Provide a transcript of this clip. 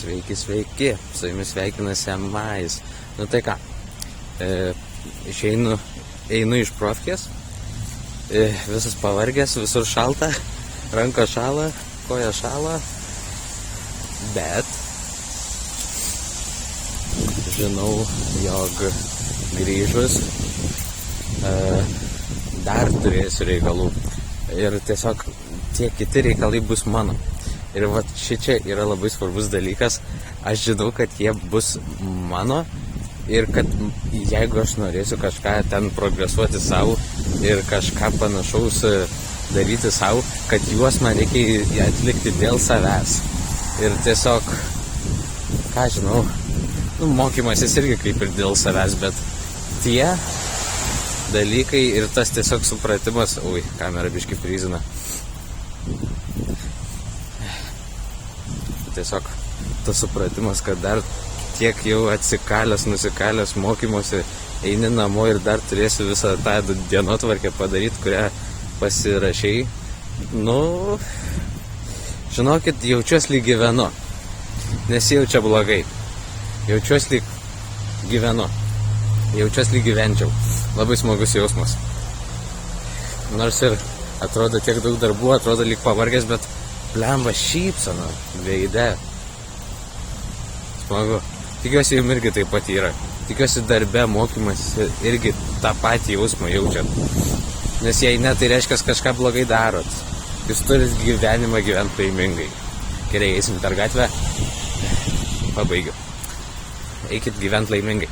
Sveiki, su jumis sveikinasi Mais. Nu tai ką, einu iš profkės, visas pavargęs, visur šalta, ranka šala, koja šala, bet žinau, jog grįžus dar turėsiu reikalų ir tiesiog tie kiti reikalai bus mano. Ir va šičia yra labai svarbus dalykas, aš žinau, kad jie bus mano ir kad jeigu aš norėsiu kažką ten progresuoti savo ir kažką panašaus daryti savo, kad juos man reikia atlikti dėl savęs. Ir tiesiog, ką žinau, mokymasis irgi kaip ir dėl savęs, bet tie dalykai ir tas tiesiog supratimas, kamera biški frizina. Tiesiog tas supratimas, kad dar tiek jau nusikalęs mokymosi, eini namo ir dar turėsi visą tą dienotvarkę padaryti, kurią pasirašei. Žinokit, jaučiuosi lyg gyvenu. Nesijaučia blogai. Jaučiuosi lyg gyvenu. Jaučiuosi lyg gyvenčiau. Labai smagus jausmas. Nors ir atrodo tiek daug darbų, atrodo lyg pavargęs, bet blemba šypsena veide. Smagu. Tikiuosi jums irgi taip pat yra. Tikiuosi darbe mokymas irgi tą patį jausmą jaučiat. Nes jei ne, tai reiškia kažką blogai darot. Jūs turit gyvenimą gyventi laimingai. Gerai, eisim per gatvę. Pabaigiu. Eikit gyventi laimingai.